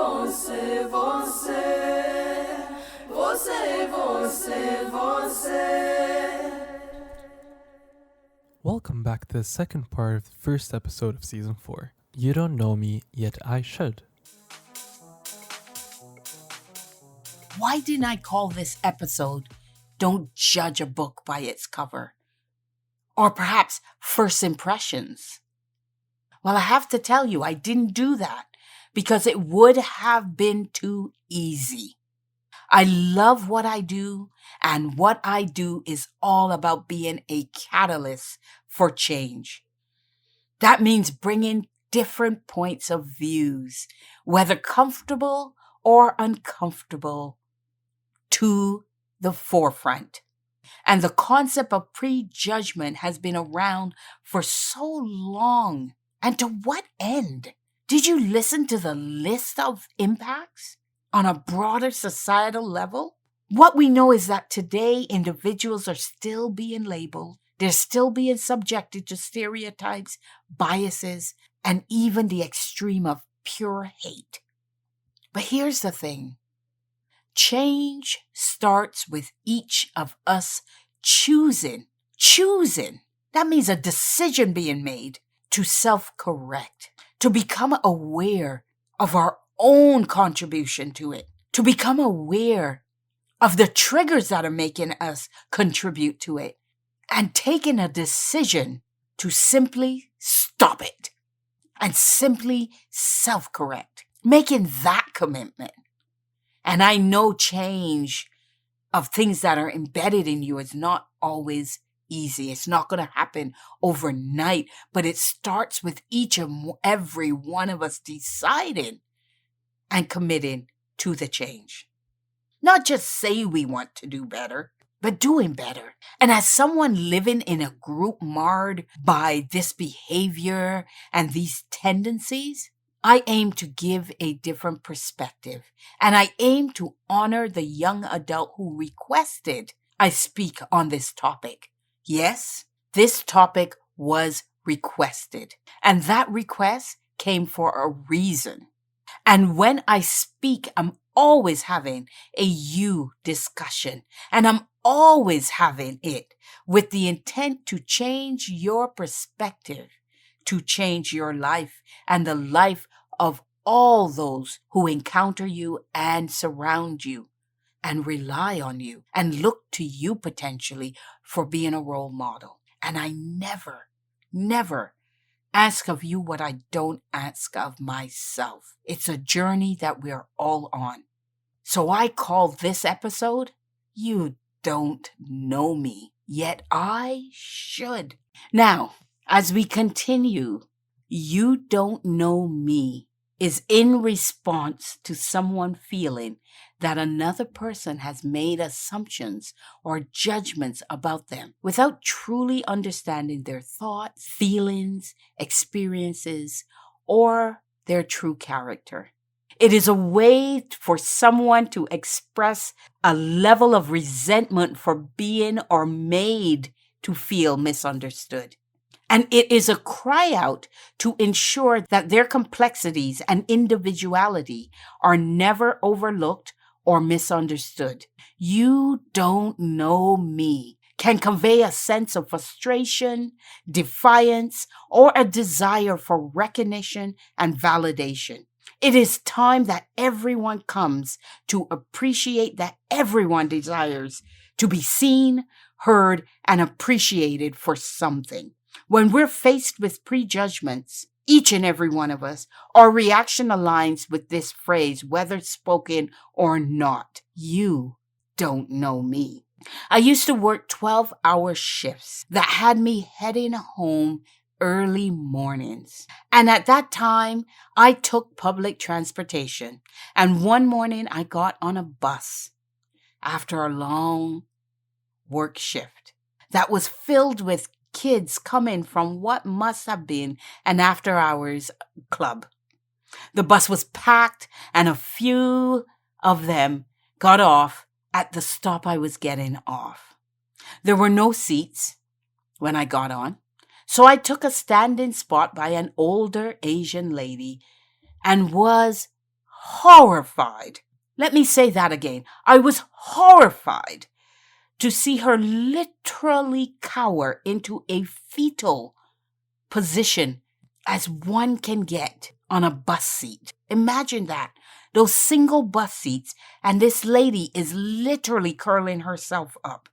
você, você, você, você, você. Welcome back to the second part of the first episode of Season 4. You don't know me, yet I should. Why didn't I call this episode Don't Judge a Book by Its Cover? Or perhaps First Impressions? Well, I have to tell you, I didn't do that because it would have been too easy. I love what I do, and what I do is all about being a catalyst for change. That means bringing different points of views, whether comfortable or uncomfortable, to the forefront. And the concept of prejudgment has been around for so long. And to what end? Did you listen to the list of impacts on a broader societal level? What we know is that today individuals are still being labeled. They're still being subjected to stereotypes, biases, and even the extreme of pure hate. But here's the thing. Change starts with each of us choosing. That means a decision being made to self-correct, to become aware of our own contribution to it, to become aware of the triggers that are making us contribute to it, and taking a decision to simply stop it and simply self-correct, making that commitment. And I know change of things that are embedded in you is not always easy. It's not going to happen overnight, but it starts with each and every one of us deciding and committing to the change. Not just say we want to do better, but doing better. And as someone living in a group marred by this behavior and these tendencies, I aim to give a different perspective, and I aim to honor the young adult who requested I speak on this topic. Yes, this topic was requested, and that request came for a reason. And when I speak, I'm always having a you discussion, and I'm always having it with the intent to change your perspective, to change your life and the life of all those who encounter you and surround you and rely on you and look to you potentially for being a role model. And I never ask of you what I don't ask of myself. It's a journey that we're all on. So I call this episode, You Don't Know Me, Yet I Should. Now, as we continue, You Don't Know Me is in response to someone feeling that another person has made assumptions or judgments about them without truly understanding their thoughts, feelings, experiences, or their true character. It is a way for someone to express a level of resentment for being or made to feel misunderstood. And it is a cry out to ensure that their complexities and individuality are never overlooked or misunderstood. You don't know me can convey a sense of frustration, defiance, or a desire for recognition and validation. It is time that everyone comes to appreciate that everyone desires to be seen, heard, and appreciated for something. When we're faced with prejudgments, each and every one of us, our reaction aligns with this phrase, whether spoken or not. You don't know me. I used to work 12-hour shifts that had me heading home early mornings. And at that time, I took public transportation. And one morning I got on a bus after a long work shift that was filled with kids coming from what must have been an after-hours club. The bus was packed, and a few of them got off at the stop I was getting off. There were no seats when I got on, so I took a standing spot by an older Asian lady and was horrified. Let me say that again. I was horrified to see her literally cower into a fetal position as one can get on a bus seat. Imagine that. Those single bus seats, and this lady is literally curling herself up.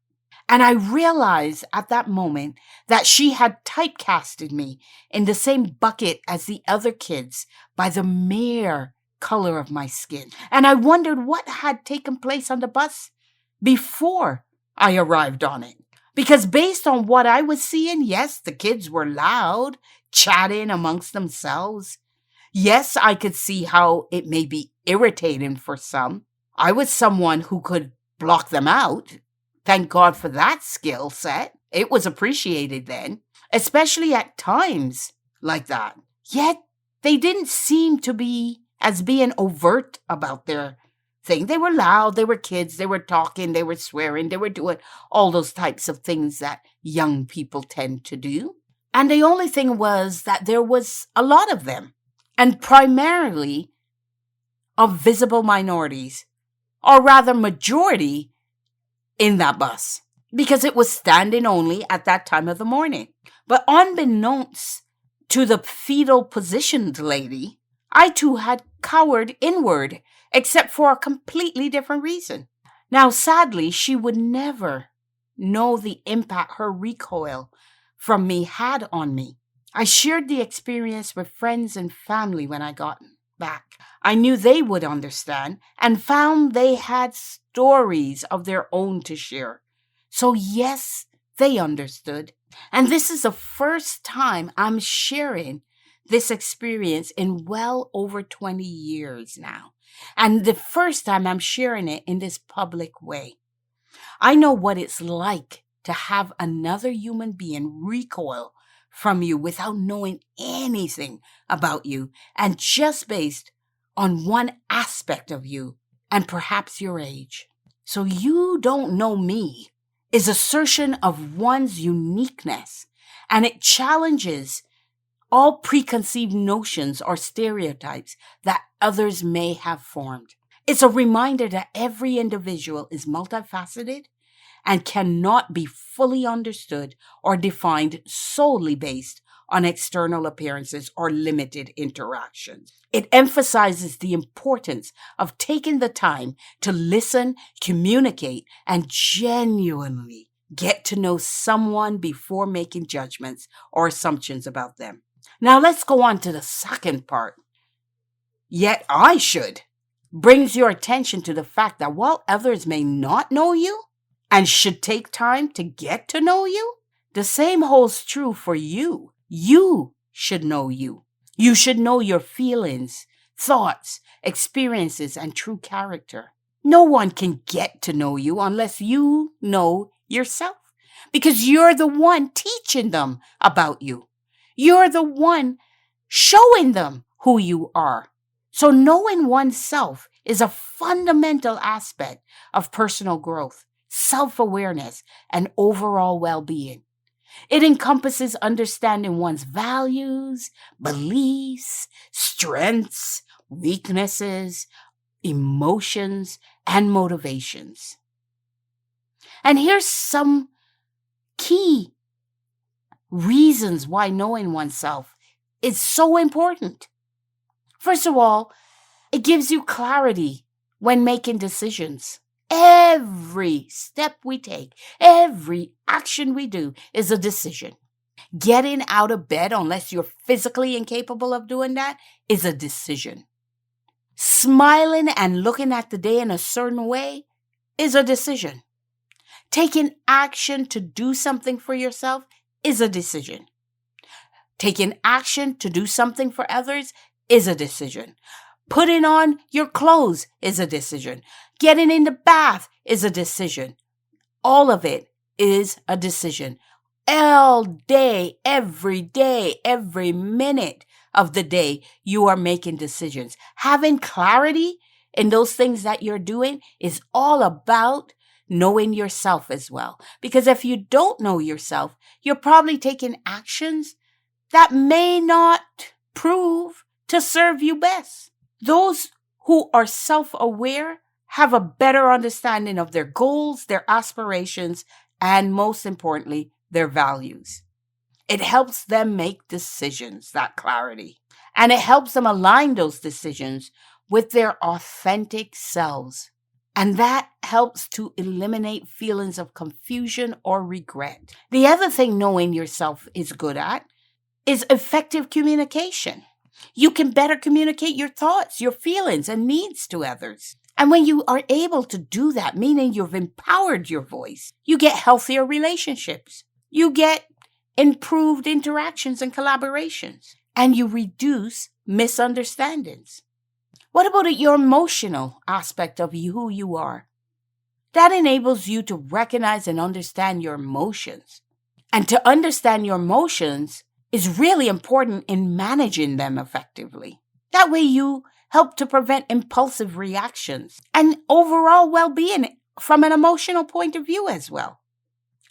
And I realized at that moment that she had typecasted me in the same bucket as the other kids by the mere color of my skin. And I wondered what had taken place on the bus before I arrived on it. Because based on what I was seeing, yes, the kids were loud, chatting amongst themselves. Yes, I could see how it may be irritating for some. I was someone who could block them out. Thank God for that skill set. It was appreciated then, especially at times like that. Yet, they didn't seem to be as being overt about their thing. They were loud, they were kids, they were talking, they were swearing, they were doing all those types of things that young people tend to do. And the only thing was that there was a lot of them, and primarily of visible minorities, or rather majority in that bus, because it was standing only at that time of the morning. But unbeknownst to the fetal positioned lady, I too had cowered inward, except for a completely different reason. Now, sadly, she would never know the impact her recoil from me had on me. I shared the experience with friends and family when I got back. I knew they would understand and found they had stories of their own to share. So yes, they understood. And this is the first time I'm sharing this experience in well over 20 years now. And the first time I'm sharing it in this public way. I know what it's like to have another human being recoil from you without knowing anything about you and just based on one aspect of you and perhaps your age. So you don't know me is assertion of one's uniqueness, and it challenges all preconceived notions or stereotypes that others may have formed. It's a reminder that every individual is multifaceted and cannot be fully understood or defined solely based on external appearances or limited interactions. It emphasizes the importance of taking the time to listen, communicate, and genuinely get to know someone before making judgments or assumptions about them. Now let's go on to the second part. Yet I should brings your attention to the fact that while others may not know you and should take time to get to know you, the same holds true for you. You should know you. You should know your feelings, thoughts, experiences, and true character. No one can get to know you unless you know yourself, because you're the one teaching them about you. You're the one showing them who you are. So knowing oneself is a fundamental aspect of personal growth, self-awareness, and overall well-being. It encompasses understanding one's values, beliefs, strengths, weaknesses, emotions, and motivations. And here's some key reasons why knowing oneself is so important. First of all, it gives you clarity when making decisions. Every step we take, every action we do is a decision. Getting out of bed, unless you're physically incapable of doing that, is a decision. Smiling and looking at the day in a certain way is a decision. Taking action to do something for yourself is a decision. Taking action to do something for others is a decision. Putting on your clothes is a decision. Getting in the bath is a decision. All of it is a decision. All day, every minute of the day, you are making decisions. Having clarity in those things that you're doing is all about knowing yourself as well. Because if you don't know yourself, you're probably taking actions that may not prove to serve you best. Those who are self-aware have a better understanding of their goals, their aspirations, and most importantly, their values. It helps them make decisions, that clarity. And it helps them align those decisions with their authentic selves. And that helps to eliminate feelings of confusion or regret. The other thing knowing yourself is good at is effective communication. You can better communicate your thoughts, your feelings, and needs to others. And when you are able to do that, meaning you've empowered your voice, you get healthier relationships. You get improved interactions and collaborations, and you reduce misunderstandings. What about your emotional aspect of who you are? That enables you to recognize and understand your emotions. And to understand your emotions is really important in managing them effectively. That way you help to prevent impulsive reactions and overall well-being from an emotional point of view as well.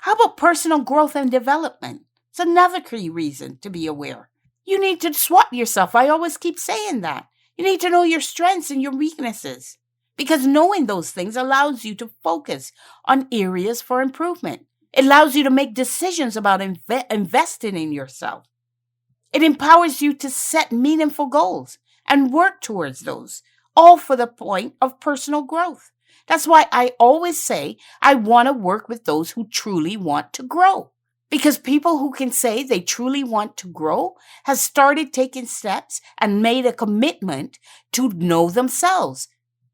How about personal growth and development? It's another key reason to be aware. You need to swap yourself. I always keep saying that. You need to know your strengths and your weaknesses, because knowing those things allows you to focus on areas for improvement. It allows you to make decisions about investing in yourself. It empowers you to set meaningful goals and work towards those, all for the point of personal growth. That's why I always say I want to work with those who truly want to grow. Because people who can say they truly want to grow has started taking steps and made a commitment to know themselves.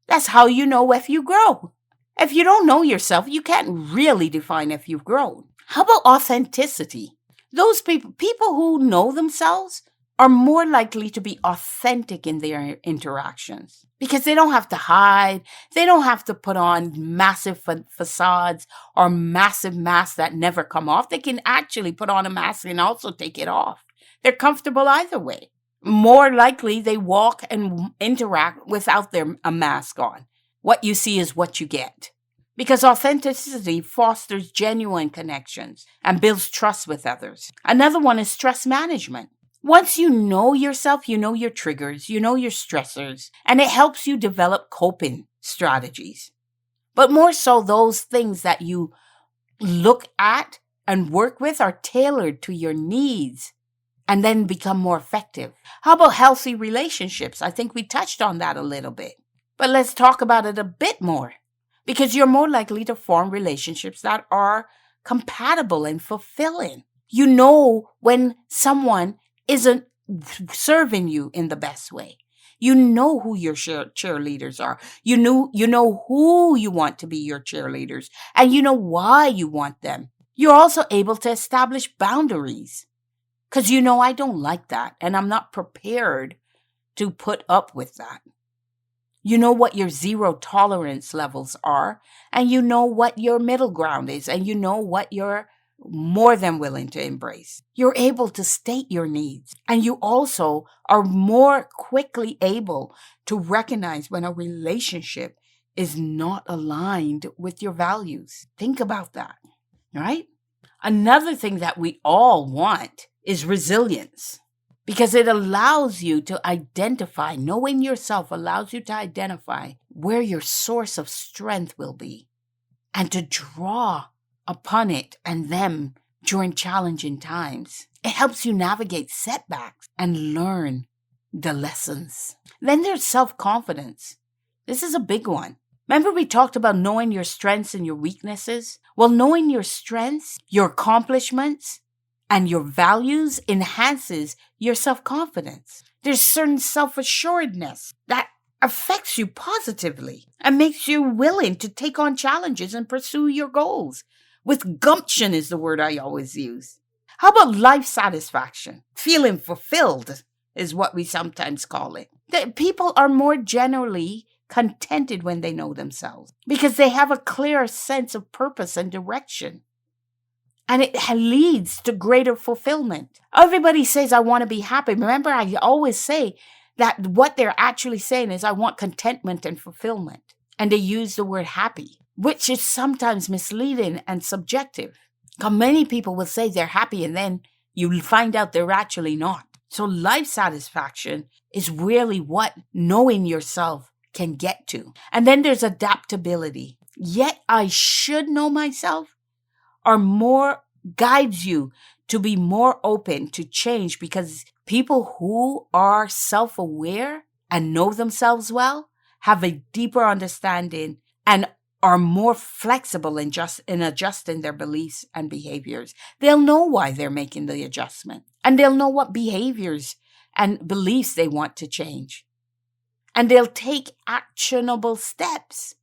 That's how you know if you grow. If you don't know yourself, you can't really define if you've grown. How about authenticity? Those people who know themselves are more likely to be authentic in their interactions because they don't have to hide. They don't have to put on massive facades or massive masks that never come off. They can actually put on a mask and also take it off. They're comfortable either way. More likely, they walk and interact without a mask on. What you see is what you get. Because authenticity fosters genuine connections and builds trust with others. Another one is stress management. Once you know yourself, you know your triggers, you know your stressors, and it helps you develop coping strategies. But more so, those things that you look at and work with are tailored to your needs and then become more effective. How about healthy relationships? I think we touched on that a little bit. But let's talk about it a bit more. Because you're more likely to form relationships that are compatible and fulfilling. You know when someone isn't serving you in the best way. You know who your cheerleaders are. You know who you want to be your cheerleaders, and you know why you want them. You're also able to establish boundaries because you know I don't like that, and I'm not prepared to put up with that. You know what your zero tolerance levels are, and you know what your middle ground is, and you know what you're more than willing to embrace. You're able to state your needs, and you also are more quickly able to recognize when a relationship is not aligned with your values. Think about that, right? Another thing that we all want is resilience. Because it allows you to identify, knowing yourself allows you to identify where your source of strength will be and to draw upon it and them during challenging times. It helps you navigate setbacks and learn the lessons. Then there's self-confidence. This is a big one. Remember we talked about knowing your strengths and your weaknesses? Well, knowing your strengths, your accomplishments, and your values enhances your self-confidence. There's certain self-assuredness that affects you positively and makes you willing to take on challenges and pursue your goals. With gumption is the word I always use. How about life satisfaction? Feeling fulfilled is what we sometimes call it. That people are more generally contented when they know themselves because they have a clear sense of purpose and direction. And it leads to greater fulfillment. Everybody says, I want to be happy. Remember, I always say that what they're actually saying is, I want contentment and fulfillment. And they use the word happy, which is sometimes misleading and subjective. Because many people will say they're happy and then you find out they're actually not. So life satisfaction is really what knowing yourself can get to. And then there's adaptability. Yet I should know myself or more guides you to be more open to change, because people who are self-aware and know themselves well have a deeper understanding and are more flexible in adjusting their beliefs and behaviors. They'll know why they're making the adjustment, and they'll know what behaviors and beliefs they want to change. And they'll take actionable steps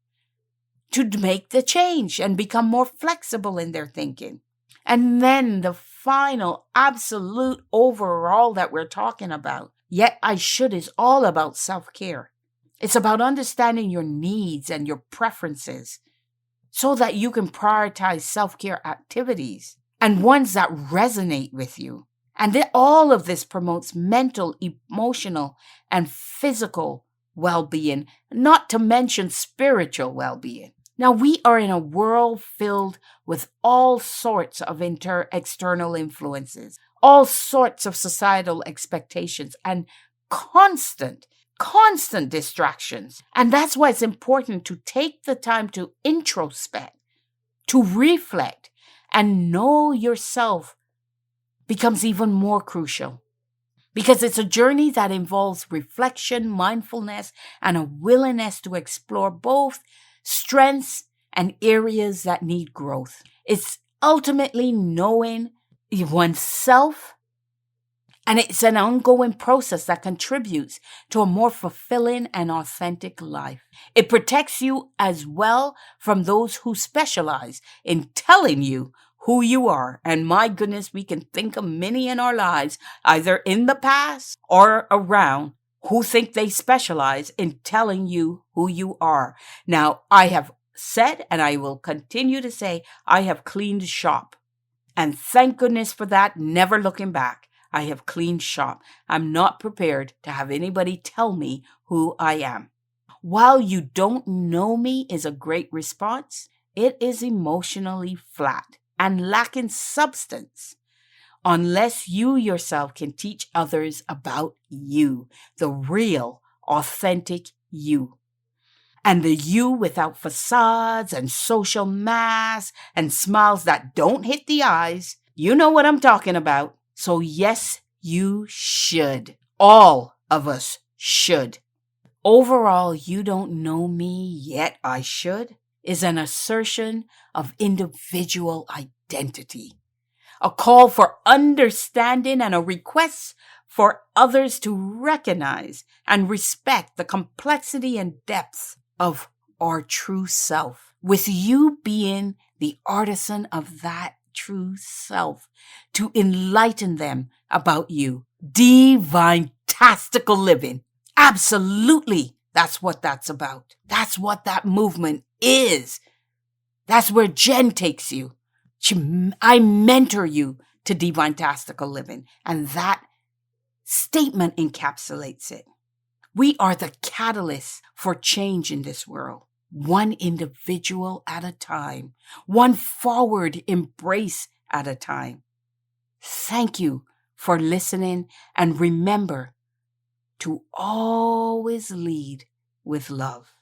to make the change and become more flexible in their thinking. And then the final, absolute overall that we're talking about, yet I should, is all about self-care. It's about understanding your needs and your preferences so that you can prioritize self-care activities and ones that resonate with you. And all of this promotes mental, emotional, and physical well-being, not to mention spiritual well-being. Now, we are in a world filled with all sorts of external influences, all sorts of societal expectations, and constant distractions. And that's why it's important to take the time to introspect, to reflect, and know yourself becomes even more crucial, because it's a journey that involves reflection, mindfulness, and a willingness to explore both strengths and areas that need growth. It's ultimately knowing oneself, and it's an ongoing process that contributes to a more fulfilling and authentic life. It protects you as well from those who specialize in telling you who you are. And my goodness, we can think of many in our lives, either in the past or around, who think they specialize in telling you who you are. Now, I have said, and I will continue to say, I have cleaned shop. And thank goodness for that, never looking back. I have cleaned shop. I'm not prepared to have anybody tell me who I am. While you don't know me is a great response, it is emotionally flat and lacking substance unless you yourself can teach others about you, the real, authentic you. And the you without facades and social masks and smiles that don't hit the eyes. You know what I'm talking about. So yes, you should. All of us should. Overall, you don't know me, yet I should, is an assertion of individual identity, a call for understanding and a request for others to recognize and respect the complexity and depth of our true self, with you being the artisan of that true self, to enlighten them about you. Divine-tastical living. Absolutely. That's what that's about. That's what that movement is. That's where Jenn takes you. I mentor you to divine-tastical living. And that statement encapsulates it. We are the catalyst for change in this world. One individual at a time, one forward embrace at a time. Thank you for listening, and remember to always lead with love.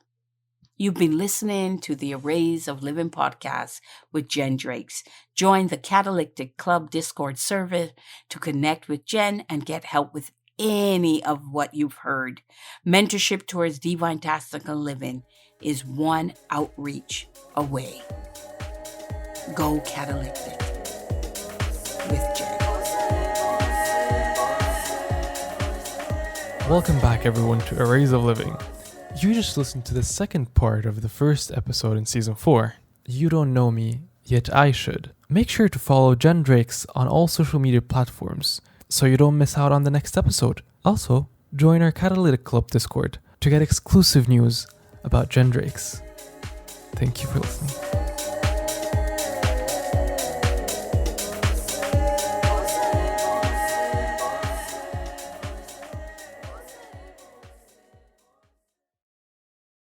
You've been listening to the Arrays of Living podcast with Jenn Drakes. Join the Catalytic Club Discord server to connect with Jenn and get help with any of what you've heard. Mentorship towards divine-tastical living is one outreach away. Go Catalytic with Jenn. Welcome back, everyone, to Arrays of Living. You just listened to the second part of the first episode in Season 4. You don't know me, yet I should. Make sure to follow Jenn Drakes on all social media platforms so you don't miss out on the next episode. Also, join our Catalytic Club Discord to get exclusive news about Jenn Drakes. Thank you for listening.